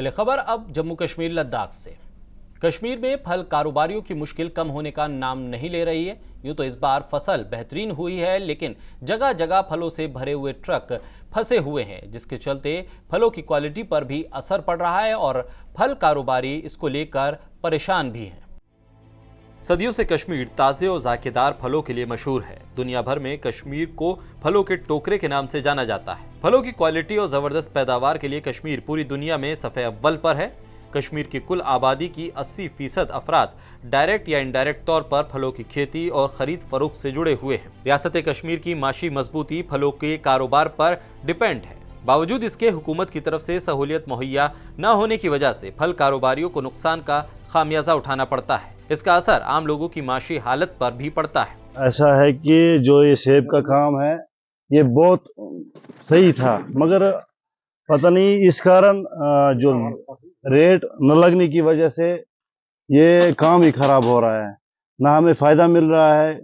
चलिए खबर अब जम्मू कश्मीर लद्दाख से। कश्मीर में फल कारोबारियों की मुश्किल कम होने का नाम नहीं ले रही है। यूं तो इस बार फसल बेहतरीन हुई है, लेकिन जगह जगह फलों से भरे हुए ट्रक फंसे हुए हैं, जिसके चलते फलों की क्वालिटी पर भी असर पड़ रहा है और फल कारोबारी इसको लेकर परेशान भी हैं। सदियों से कश्मीर ताज़े और जायकेदार फलों के लिए मशहूर है। दुनिया भर में कश्मीर को फलों के टोकरे के नाम से जाना जाता है। फलों की क्वालिटी और जबरदस्त पैदावार के लिए कश्मीर पूरी दुनिया में सफ़े अव्वल पर है। कश्मीर की कुल आबादी की 80% अफराद डायरेक्ट या इनडायरेक्ट तौर पर फलों की खेती और खरीद फरोख्त से जुड़े हुए हैं। रियासत कश्मीर की माशी मजबूती फलों के कारोबार पर डिपेंड है। बावजूद इसके हुकूमत की तरफ से सहूलियत मुहैया न होने की वजह से फल कारोबारियों को नुकसान का खामियाजा उठाना पड़ता है। इसका असर आम लोगों की माशी हालत पर भी पड़ता है। ऐसा है कि जो ये सेब का काम है ये बहुत सही था, मगर पता नहीं इस कारण जो रेट न लगने की वजह से ये काम ही खराब हो रहा है। ना हमें फायदा मिल रहा है,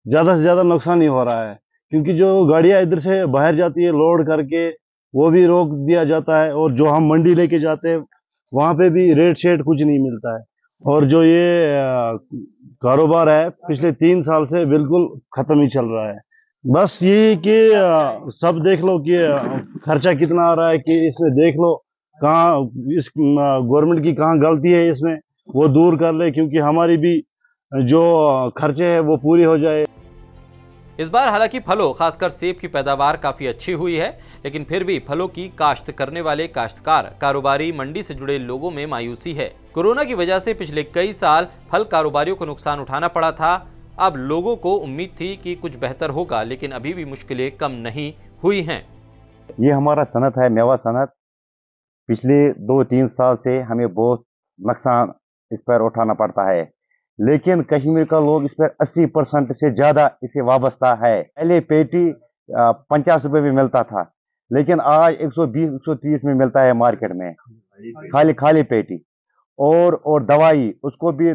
ज़्यादा से ज़्यादा नुकसान ही हो रहा है, क्योंकि जो गाड़ियाँ इधर से बाहर जाती है लोड करके वो भी रोक दिया जाता है, और जो हम मंडी लेके जाते हैं वहाँ पे भी रेट शेट कुछ नहीं मिलता है। और जो ये कारोबार है पिछले 3 साल से बिल्कुल ख़त्म ही चल रहा है। बस ये कि सब देख लो कि खर्चा कितना आ रहा है, कि इसमें देख लो कहाँ इस गवर्नमेंट की कहाँ गलती है, इसमें वो दूर कर ले, क्योंकि हमारी भी जो खर्चे हैं वो पूरी हो जाए। इस बार हालांकि फलों खासकर सेब की पैदावार काफी अच्छी हुई है, लेकिन फिर भी फलों की काश्त करने वाले काश्तकार, कारोबारी, मंडी से जुड़े लोगों में मायूसी है। कोरोना की वजह से पिछले कई साल फल कारोबारियों को नुकसान उठाना पड़ा था। अब लोगों को उम्मीद थी कि कुछ बेहतर होगा, लेकिन अभी भी मुश्किलें कम नहीं हुई हैं। ये हमारा सनत है, मेवा सनत। पिछले 2-3 साल से हमें बहुत नुकसान इस पर उठाना पड़ता है, लेकिन कश्मीर का लोग इस पर 80% से ज़्यादा इसे वाबस्ता है। पहले पेटी 50 रुपये में मिलता था, लेकिन आज 120-130 में मिलता है मार्केट में, खाली पेटी। और दवाई उसको भी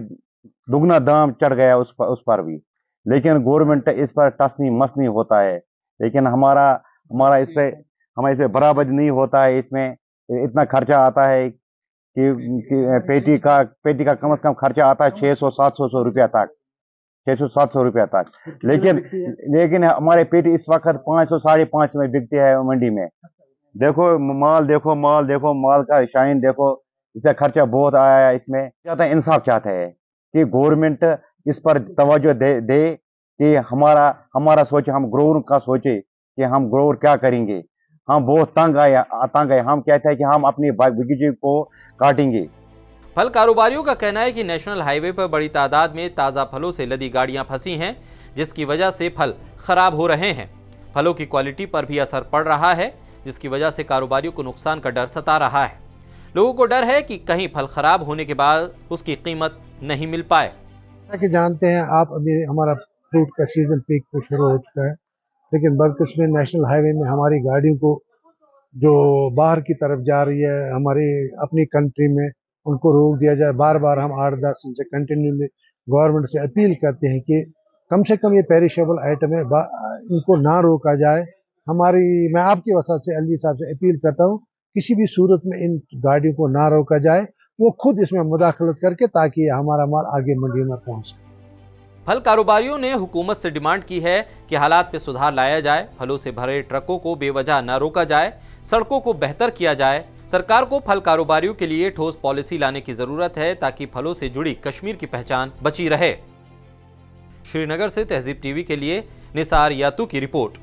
दुगना दाम चढ़ गया उस पर भी, लेकिन गवर्नमेंट इस पर टस नहीं मस नहीं होता है। लेकिन हमारा इस पर बराबर नहीं होता है। इसमें इतना खर्चा आता है कि पेटी का कम से कम खर्चा आता है 600-700 रुपया तक, 600-700 रुपया तक। लेकिन हमारे पेटी इस वक्त 500-550 में बिकती है मंडी में। देखो माल का शाइन देखो, इसका खर्चा बहुत आया है। इसमें ज़्यादा इंसाफ चाहते हैं कि गवर्नमेंट इस पर तवज्जो दे कि हमारा सोचे, हम ग्रोवर का सोचे कि हम ग्रोवर क्या करेंगे। हम बहुत तंग आए। हम कहते हैं कि हम अपनी बगीचे को काटेंगे। फल कारोबारियों का कहना है कि नेशनल हाईवे पर बड़ी तादाद में ताज़ा फलों से लदी गाड़ियां फंसी हैं, जिसकी वजह से फल खराब हो रहे हैं। फलों की क्वालिटी पर भी असर पड़ रहा है, जिसकी वजह से कारोबारियों को नुकसान का डर सता रहा है। लोगों को डर है कि कहीं फल खराब होने के बाद उसकी कीमत नहीं मिल पाए। जैसा कि जानते हैं आप, अभी हमारा फ्रूट का सीजन पीक पे शुरू हो चुका है, लेकिन बदकिस्मती नेशनल हाईवे में हमारी गाड़ियों को जो बाहर की तरफ जा रही है हमारी अपनी कंट्री में, उनको रोक दिया जाए। बार बार हम 8-10 दिन से कंटिन्यूली गवर्नमेंट से अपील करते हैं कि कम से कम ये पेरिशेबल आइटम है, इनको ना रोका जाए। मैं आपकी वजह से अली साहब से अपील करता हूँ, किसी भी सूरत में इन गाड़ियों को ना रोका जाए, वो खुद इसमें मुदाखलत करके, ताकि हमारा माल आगे मंडी में पहुँच सके। फल कारोबारियों ने हुकूमत से डिमांड की है कि हालात में सुधार लाया जाए, फलों से भरे ट्रकों को बेवजह न रोका जाए, सड़कों को बेहतर किया जाए। सरकार को फल कारोबारियों के लिए ठोस पॉलिसी लाने की जरूरत है, ताकि फलों से जुड़ी कश्मीर की पहचान बची रहे। श्रीनगर से तहजीब टीवी के लिए निसार यातू की रिपोर्ट।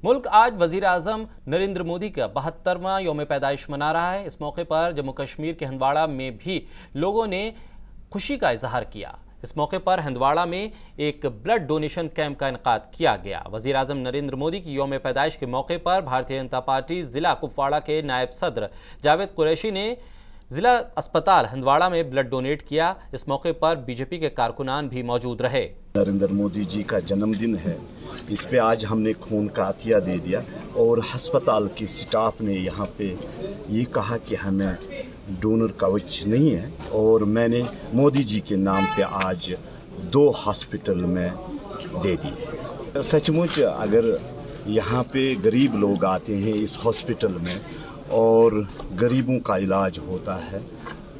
मुल्क आज वजीर आजम नरेंद्र मोदी का 72वां यौम पैदाइश मना रहा है। इस मौके पर जम्मू कश्मीर के हंदवाड़ा में भी लोगों ने खुशी का इजहार किया। इस मौके पर हंदवाड़ा में एक ब्लड डोनेशन कैंप का इनेकाद किया गया। वजीर आजम नरेंद्र मोदी की यौम पैदाइश के मौके पर भारतीय जनता पार्टी जिला कुपवाड़ा के नायब सदर जावेद कुरैशी ने जिला अस्पताल हंदवाड़ा में ब्लड डोनेट किया। इस मौके पर बीजेपी के कारकुनान भी मौजूद रहे। नरेंद्र मोदी जी का जन्मदिन है, इस पे आज हमने खून का अतिया दे दिया, और अस्पताल की स्टाफ ने यहाँ पे ये कहा कि हमें डोनर कवच नहीं है, और मैंने मोदी जी के नाम पे आज 2 हॉस्पिटल में दे दिए। सचमुच अगर यहाँ पे गरीब लोग आते हैं इस हॉस्पिटल में, और गरीबों का इलाज होता है।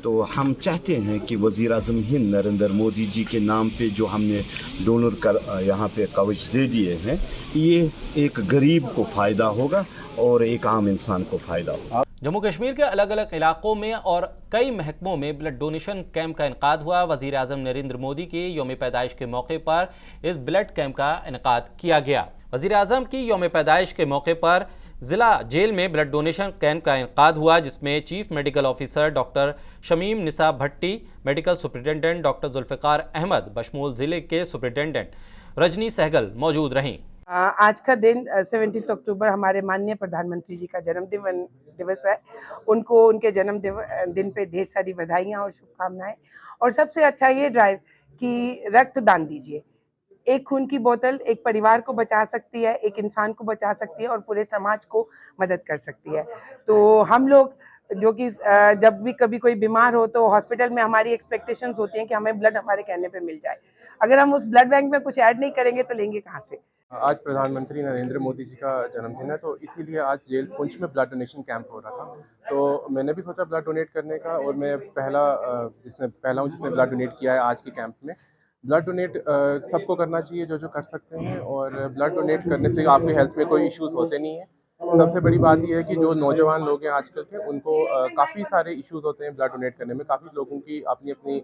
तो हम चाहते हैं कि वज़ीर आज़म हिंद नरेंद्र मोदी जी के नाम पे जो हमने डोनर का यहाँ पे कवच दे दिए हैं, ये एक गरीब को फ़ायदा होगा और एक आम इंसान को फ़ायदा होगा। जम्मू कश्मीर के अलग अलग इलाकों में और कई महकमों में ब्लड डोनेशन कैंप का इनकाद हुआ। वज़ीर आज़म नरेंद्र मोदी के यौम पैदाइश के मौके पर इस ब्लड कैंप का इनकाद किया गया। वज़ीर आज़म की यौम पैदाइश के मौके पर जिला जेल में ब्लड डोनेशन कैंप का इनकाद हुआ, जिसमें chief medical officer doctor Shamim Nisa Bhatti, medical superintendent doctor Zulfikar Ahmad बशमूल जिले के सुपरिटेंडेंट रजनी सहगल मौजूद रहीं। आज का दिन 17 अक्टूबर हमारे माननीय प्रधानमंत्री जी का जन्मदिन दिवस है। उनको उनके दिन पे ढेर सारी बधाइयाँ और शुभकामनाएं। और सबसे अच्छा ये ड्राइव कि रक्तदान दीजिए। एक खून की बोतल एक परिवार को बचा सकती है, एक इंसान को बचा सकती है और पूरे समाज को मदद कर सकती है। तो हम लोग जो कि जब भी कभी कोई बीमार हो तो हॉस्पिटल में हमारी एक्सपेक्टेशंस होती हैं कि हमें ब्लड हमारे कहने पे मिल जाए। अगर हम उस ब्लड बैंक में कुछ ऐड नहीं करेंगे तो लेंगे कहाँ से। आज प्रधानमंत्री नरेंद्र मोदी जी का जन्मदिन है, तो इसीलिए आज जेल पुंछ में ब्लड डोनेशन कैंप हो रहा था। तो मैंने भी सोचा ब्लड डोनेट करने का, और मैं पहला हूँ जिसने ब्लड डोनेट किया है आज के कैंप में। ब्लड डोनेट सबको करना चाहिए जो कर सकते हैं, और ब्लड डोनेट करने से आपके हेल्थ में कोई इश्यूज़ होते नहीं हैं। सबसे बड़ी बात यह है कि जो नौजवान लोग हैं आजकल के, उनको काफ़ी सारे इश्यूज़ होते हैं ब्लड डोनेट करने में। काफ़ी लोगों की अपनी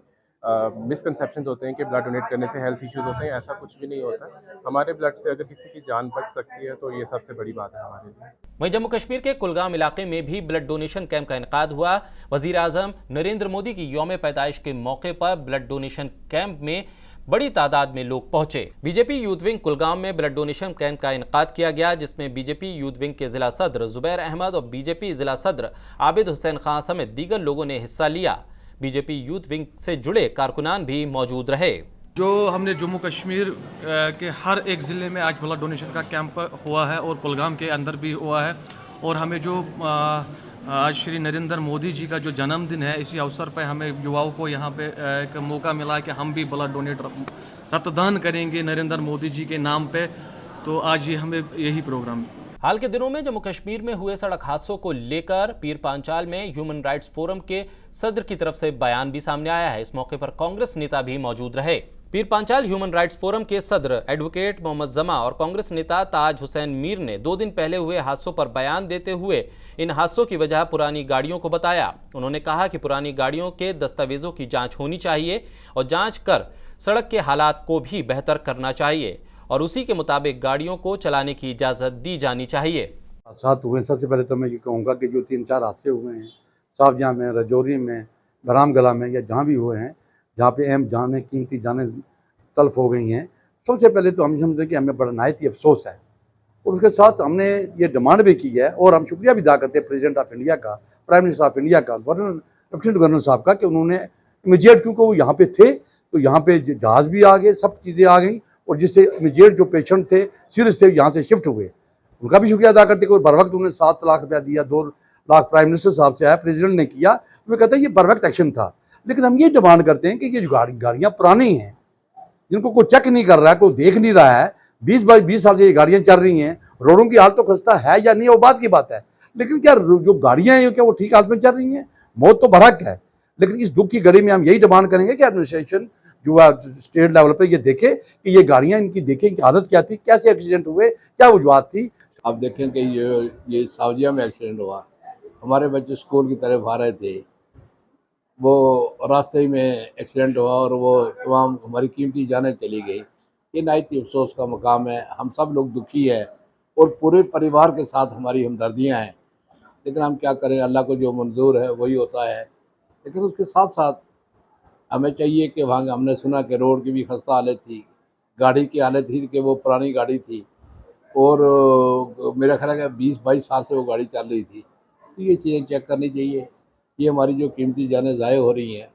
मिसकंसेप्शंस होते हैं कि ब्लड डोनेट करने से हेल्थ इश्यूज़ होते हैं। ऐसा कुछ भी नहीं होता। हमारे ब्लड से अगर किसी की जान बच सकती है तो ये सबसे बड़ी बात है हमारे लिए। वहीं जम्मू कश्मीर के कुलगाम इलाके में भी ब्लड डोनेशन कैंप का इनकाद हुआ। वज़ीर आज़म नरेंद्र मोदी की यौम पैदाइश के मौके पर ब्लड डोनेशन कैंप में बड़ी तादाद में लोग पहुंचे। बीजेपी यूथ विंग कुलगाम में ब्लड डोनेशन कैंप का इनकाद किया गया, जिसमें बीजेपी यूथ विंग के जिला सदर जुबैर अहमद और बीजेपी जिला सदर आबिद हुसैन खान समेत दीगर लोगों ने हिस्सा लिया। बीजेपी यूथ विंग से जुड़े कारकुनान भी मौजूद रहे। जो हमने जम्मू कश्मीर के हर एक ज़िले में आज ब्लड डोनेशन का कैंप हुआ है और कुलगाम के अंदर भी हुआ है। और हमें जो आज श्री नरेंद्र मोदी जी का जो जन्मदिन है, इसी अवसर पर हमें युवाओं को यहाँ पे एक मौका मिला है कि हम भी ब्लड डोनेट रक्तदान करेंगे नरेंद्र मोदी जी के नाम पे। तो आज ये हमें यही प्रोग्राम। हाल के दिनों में जम्मू कश्मीर में हुए सड़क हादसों को लेकर पीर पांचाल में ह्यूमन राइट्स फोरम के सदर की तरफ से बयान भी सामने आया है। इस मौके पर कांग्रेस नेता भी मौजूद रहे। पीर पांचाल ह्यूमन राइट्स फोरम के सदर एडवोकेट मोहम्मद जमा और कांग्रेस नेता ताज हुसैन मीर ने 2 दिन पहले हुए हादसों पर बयान देते हुए इन हादसों की वजह पुरानी गाड़ियों को बताया। उन्होंने कहा कि पुरानी गाड़ियों के दस्तावेजों की जांच होनी चाहिए और जांच कर सड़क के हालात को भी बेहतर करना चाहिए और उसी के मुताबिक गाड़ियों को चलाने की इजाज़त दी जानी चाहिए। हादसात हुए, सबसे पहले तो मैं ये कहूँगा कि जो 3-4 हादसे हुए हैं साफजहाँ में, रजौरी में, बरामगला में, या जहाँ भी हुए हैं जहाँ पे अहम जाने कीमती जाने तल्फ हो गई हैं, सबसे पहले तो हम समझते हैं कि हमें बड़ा नायत ही अफसोस है। और उसके साथ हमने ये डिमांड भी की है और हम शुक्रिया भी अदा करते हैं प्रेसिडेंट ऑफ इंडिया का, प्राइम मिनिस्टर ऑफ इंडिया का, लेफ्टिनेंट गवर्नर साहब का, कि उन्होंने इमीडिएट, क्योंकि वो यहाँ पे थे तो यहाँ पे जहाज़ भी आ गए, सब चीज़ें आ गई, और जिससे इमीडिएट जो पेशेंट थे सीरियस थे यहाँ से शिफ्ट हुए। उनका भी शुक्रिया अदा करते हैं। बर वक्त उन्होंने 7 लाख रुपया दिया, 2 लाख प्राइम मिनिस्टर साहब से आया, प्रेसिडेंट ने किया। वो कहते हैं ये बर वक्त एक्शन था। लेकिन हम ये डिमांड करते हैं कि ये जो गाड़ियाँ पुरानी हैं, जिनको कोई चेक नहीं कर रहा है, कोई देख नहीं रहा है, 20 साल से ये गाड़ियाँ चल रही हैं, रोडों की हालत तो खस्ता है या नहीं वो बात की बात है, लेकिन क्या जो गाड़ियाँ हैं क्या वो ठीक हालत में चल रही हैं? मौत तो बरहक है। लेकिन इस दुख की घड़ी में हम यही डिमांड करेंगे कि एडमिनिस्ट्रेशन जो है स्टेट लेवल पे ये देखे कि ये गाड़ियाँ इनकी देखें कि आदत क्या थी, कैसे एक्सीडेंट हुए, क्या वजूहत थी। आप देखें कि ये सावजिया में एक्सीडेंट हुआ, हमारे बच्चे स्कूल की तरफ आ रहे थे, वो रास्ते में एक्सीडेंट हुआ और वो तमाम हमारी कीमती जानें चली गई। ये नायत ही अफसोस का मकाम है। हम सब लोग दुखी है और पूरे परिवार के साथ हमारी हमदर्दियाँ हैं। लेकिन हम क्या करें, अल्लाह को जो मंजूर है वही होता है। लेकिन उसके साथ साथ हमें चाहिए कि वहाँ हमने सुना कि रोड की भी खस्ता हालत थी, गाड़ी की हालत थी कि वो पुरानी गाड़ी थी और मेरा ख्याल है कि 20-22 साल से वो गाड़ी चल रही थी। तो ये चीज़ें चेक करनी चाहिए। ये हमारी जो कीमती जानें ज़ाय हो रही हैं,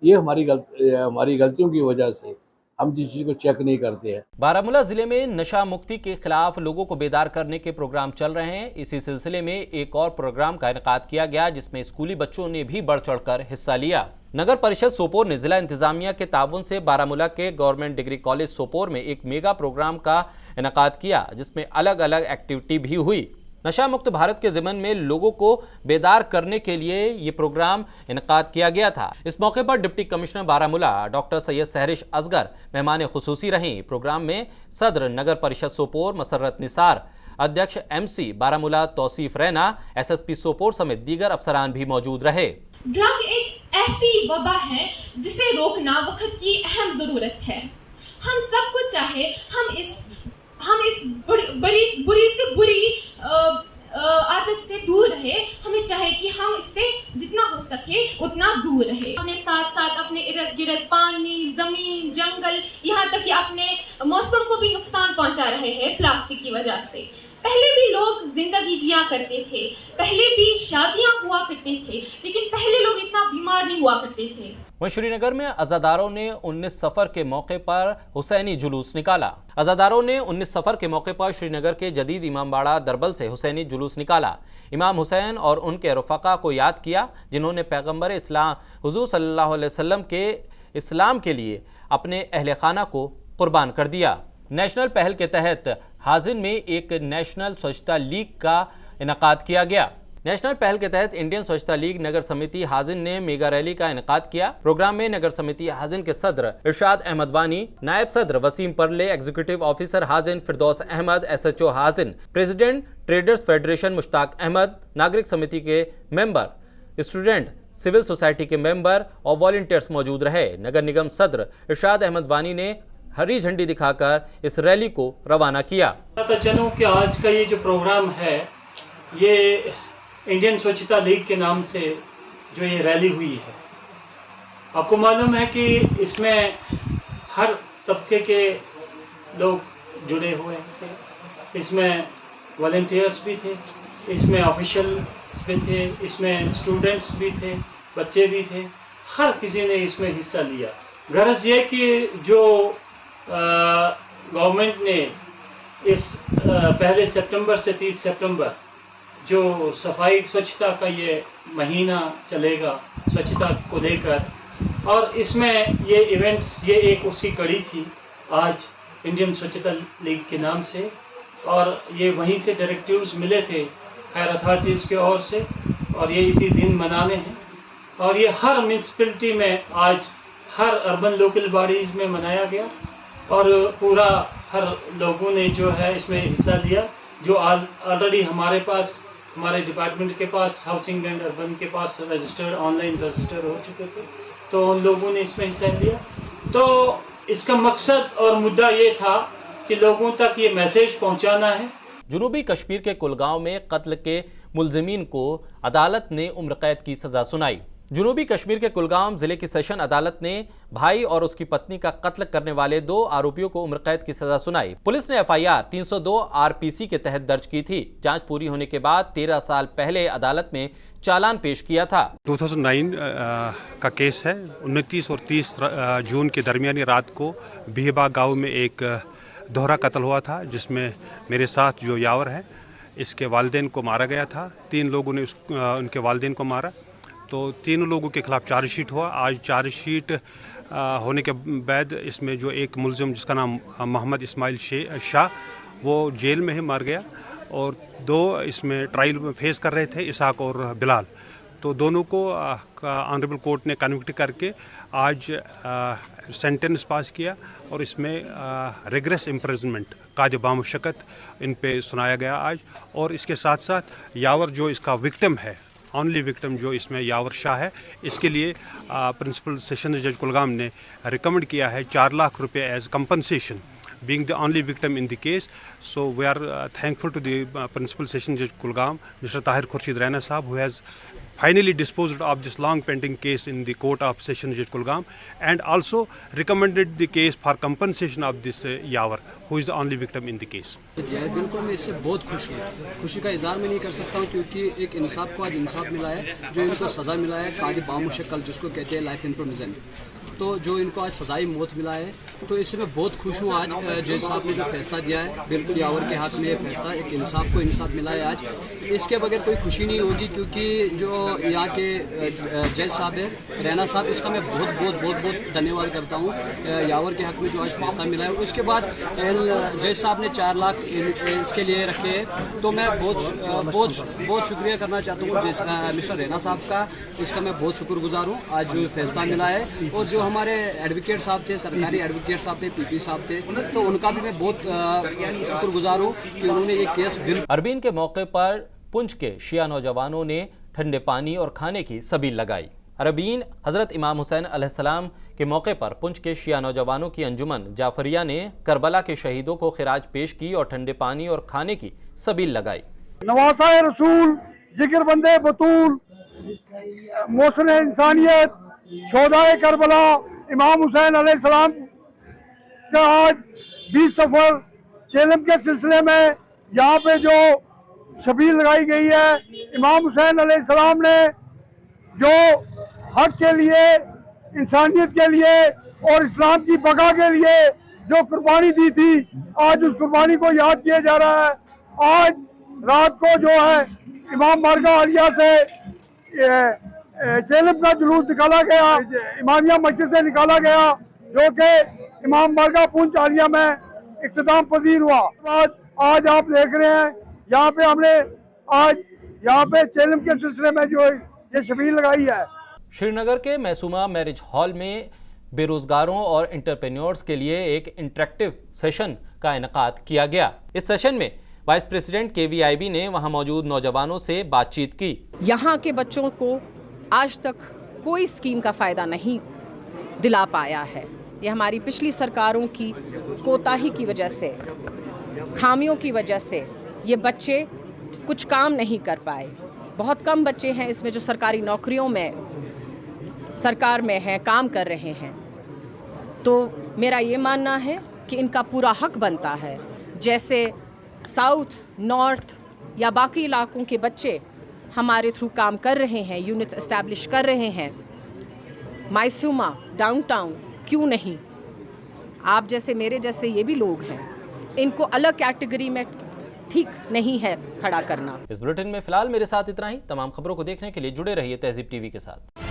ये हमारी गलतियों की वजह से हम जिस चीज़ को चेक नहीं करते हैं। बारामूला जिले में नशा मुक्ति के खिलाफ लोगों को बेदार करने के प्रोग्राम चल रहे हैं। इसी सिलसिले में एक और प्रोग्राम का इनेकाद किया गया, जिसमें स्कूली बच्चों ने भी बढ़ चढ़कर हिस्सा लिया। नगर परिषद सोपोर ने जिला इंतजामिया के ताउन से बारामूला के गवर्नमेंट डिग्री कॉलेज सोपोर में एक मेगा प्रोग्राम का इनेकाद किया, जिसमें अलग अलग एक्टिविटी भी हुई। नशा मुक्त भारत के ज़िमन में लोगों को बेदार करने के लिए ये प्रोग्राम इनकाद किया गया था। इस मौके पर deputy commissioner Baramulla doctor Syed Sehrish Asghar मेहमान खुसूसी रहीं। प्रोग्राम में सदर नगर परिषद सोपोर मसर्रत निसार, अध्यक्ष MC बारामूला तौसीफ रैना, SSP सोपोर समेत दीगर अफसरान भी मौजूद रहे। ड्रग एक ऐसी वबा है जिसे रोकना वक्त की अहम जरूरत है। हम सबको चाहे हम इस बुरी से बुरी आदत से दूर रहे। हमें चाहे कि हम इससे जितना हो सके उतना दूर रहे। अपने साथ साथ अपने इर्द गिर्द पानी, जमीन, जंगल, यहाँ तक कि अपने मौसम को भी नुकसान पहुंचा रहे हैं प्लास्टिक की वजह से। पहले भी लोग जिंदगी जिया करते थे, पहले भी शादियां हुआ करते थे, लेकिन पहले लोग इतना बीमार नहीं हुआ करते थे। वहीं श्रीनगर में अज़ादारों ने 19 सफ़र के मौके पर हुसैनी जुलूस निकाला। अज़ादारों ने 19 सफ़र के मौके पर श्रीनगर के जदीद इमामबाड़ा दरबल से हुसैनी जुलूस निकाला। इमाम हुसैन और उनके रफ़ाक़ा को याद किया जिन्होंने पैगम्बर इस्लाम हुज़ूर सल्लल्लाहु अलैहि वसल्लम के इस्लाम के लिए अपने अहले खाना को कुर्बान कर दिया। नेशनल पहल के तहत हाजिन में एक नेशनल स्वच्छता लीग का इनकाद किया गया। नेशनल पहल के तहत इंडियन स्वच्छता लीग नगर समिति हाजिन ने मेगा रैली का इनकाद किया। प्रोग्राम में नगर समिति हाजिन के सदर इरशाद अहमद वानी, नायब सदर Wasim Parray, executive officer Hajin Firdous Ahmad, SHO Hajin, president traders federation Mushtaq Ahmad, नागरिक समिति के मेंबर, स्टूडेंट, सिविल सोसाइटी के मेंबर और वॉलंटियर्स मौजूद रहे। नगर निगम सदर इरशाद अहमद वानी ने हरी झंडी दिखाकर इस रैली को रवाना किया। पता चलूं कि आज का ये जो प्रोग्राम है ये इंडियन स्वच्छता लीग के नाम से जो ये रैली हुई है, आपको मालूम है कि इसमें हर तबके के लोग जुड़े हुए थे। इसमें वॉलंटियर्स भी थे, इसमें ऑफिशियल्स भी थे, इसमें स्टूडेंट्स भी थे, बच्चे भी थे, हर किसी ने इसमें हिस्सा लिया। गरज ये कि जो गवर्नमेंट ने इस पहले सितंबर से 30 सितंबर जो सफाई स्वच्छता का ये महीना चलेगा स्वच्छता को लेकर, और इसमें ये इवेंट्स ये एक उसकी कड़ी थी आज इंडियन स्वच्छता लीग के नाम से, और ये वहीं से डायरेक्टिव्स मिले थे खैर अथॉरिटीज़ के ओर से, और ये इसी दिन मनाने हैं। और ये हर म्यूनसिपैलिटी में आज हर अर्बन लोकल बॉडीज़ में मनाया गया और पूरा हर लोगों ने जो है इसमें हिस्सा लिया। जो ऑलरेडी हमारे पास हमारे डिपार्टमेंट के पास हाउसिंग एंड अर्बन के पास रजिस्टर्ड ऑनलाइन रजिस्टर हो चुके थे, तो उन लोगों ने इसमें हिस्सा लिया। तो इसका मकसद और मुद्दा ये था कि लोगों तक ये मैसेज पहुंचाना है। जुनूबी कश्मीर के कुलगांव में कत्ल के मुलजिमीन को अदालत ने उम्र कैद की सजा सुनाई। जुनूबी कश्मीर के कुलगाम जिले की सेशन अदालत ने भाई और उसकी पत्नी का कत्ल करने वाले 2 आरोपियों को उम्र कैद की सजा सुनाई। पुलिस ने FIR 302 RPC के तहत दर्ज की थी। जांच पूरी होने के बाद 13 साल पहले अदालत में चालान पेश किया था। 2009 का केस है। 29 और 30 जून के दरमियानी रात को बिहबा गांव में एक दोहरा कत्ल हुआ था, जिसमें मेरे साथ जो यावर है इसके वालिदैन को मारा गया था। 3 लोगों ने उनके वालिदैन को मारा, तो तीनों लोगों के खिलाफ चार्जशीट हुआ। आज चार्जशीट होने के बाद इसमें जो एक मुलजिम जिसका नाम मोहम्मद इस्माइल शाह, वो जेल में ही मर गया, और 2 इसमें ट्रायल में फेस कर रहे थे, इसाक और बिलाल। तो दोनों को ऑनरेबल कोर्ट ने कन्विक्ट करके आज सेंटेंस पास किया, और इसमें रिग्रेस इम्प्रिजनमेंट काद बामुशक्कत इन पे सुनाया गया आज। और इसके साथ साथ यावर जो इसका विक्टिम है, ऑनली विक्टिम जो इसमें यावर शाह है, इसके लिए प्रिंसिपल सेशन जज कुलगाम ने रिकमेंड किया है 4 लाख रुपये as compensation, being the only victim in the case. So we are thankful to the Principal Session Judge Kulgam, Mr. Tahir Khurshid Raina Sahab, who has finally disposed of this long pending case in the court of Session Judge Kulgam, and also recommended the case for compensation of this Yavar, who is the only victim in the case. बिल्कुल मैं इससे बहुत खुश हूँ। खुशी का इजहार मैं नहीं कर सकता हूँ, क्योंकि एक इंसाफ को आज इंसाफ मिला है, जो इनको सज़ा मिला है काद बामुशक्कल, जिसको कहते हैं लाइफ इन प्रिजन। तो जो इनको आज सजाई मौत मिला है, तो इससे मैं बहुत खुश हूँ। आज जज साहब ने जो फैसला दिया है, बिल्कुल यावर के हाथ में ये फैसला, एक इंसाफ को इंसाफ मिला है आज। इसके बगैर कोई खुशी नहीं होगी, क्योंकि जो यहाँ के जज साहब है, रैना साहब, इसका मैं बहुत धन्यवाद करता हूँ। यावर के हक में जो आज फैसला मिला है, उसके बाद जज साहब ने 4 लाख इसके लिए रखे हैं, तो मैं बहुत शुक्रिया करना चाहता हूँ मिस्टर रैना साहब का। इसका मैं बहुत शुक्रगुजार हूँ आज जो फैसला मिला है। और जो हमारे एडवोकेट साहब थे, सरकारी एडवोकेट साहब थे, पीपी साहब थे, तो उनका भी मैं बहुत शुक्रगुजार हूँ कि उन्होंने ये केस बिल्कुल। अरबीन के मौके पर पुंछ के शिया नौजवानों ने ठंडे पानी और खाने की सबील लगाई। अरबीन हजरत इमाम हुसैन अलैहिस्सलाम के मौके पर पुंछ के शिया नौजवानों की अंजुमन जाफरिया ने करबला के शहीदों को खिराज पेश की और ठंडे पानी और खाने की सबील लगाई। नवासा रसूल, जिगर बंदे बतूल, मोहसिन इंसानियत, शोहदाए करबला इमाम हुसैन अलैहिस्सलाम का आज 20 सफर चेलम के सिलसिले में यहाँ पे जो शबील लगाई गई है। इमाम हुसैन अलैहिस्सलाम ने जो हक के लिए, इंसानियत के लिए और इस्लाम की बका के लिए जो कुर्बानी दी थी, आज उस कुर्बानी को याद किया जा रहा है। आज रात को जो है इमाम बारगाह आलिया से चेलम का जुलूस निकाला गया, इमामिया मस्जिद से निकाला गया, जो कि इमाम बारगाह पुंछ आलिया में इख्तिताम पजीर हुआ। आज आप देख रहे हैं यहाँ पे हमने आज यहाँ पे चेलम के सिलसिले में जो ये शबील लगाई है। श्रीनगर के मैसूमा मैरिज हॉल में बेरोजगारों और एंटरप्रेन्योर्स के लिए एक इंटरेक्टिव सेशन का इनेकाद किया गया। इस सेशन में वाइस प्रेसिडेंट KVIB ने वहां मौजूद नौजवानों से बातचीत की। यहाँ के बच्चों को आज तक कोई स्कीम का फ़ायदा नहीं दिला पाया है। ये हमारी पिछली सरकारों की कोताही की वजह से, खामियों की वजह से ये बच्चे कुछ काम नहीं कर पाए। बहुत कम बच्चे हैं इसमें जो सरकारी नौकरियों में, सरकार में हैं, काम कर रहे हैं। तो मेरा ये मानना है कि इनका पूरा हक बनता है। जैसे साउथ, नॉर्थ या बाकी इलाकों के बच्चे हमारे थ्रू काम कर रहे हैं, यूनिट्स एस्टैब्लिश कर रहे हैं, मैसूमा, डाउनटाउन, क्यों नहीं? आप जैसे, मेरे जैसे ये भी लोग हैं, इनको अलग कैटेगरी में ठीक नहीं है खड़ा करना। इस बुलेटिन में फिलहाल मेरे साथ इतना ही। तमाम खबरों को देखने के लिए जुड़े रहिए तहज़ीब TV के साथ।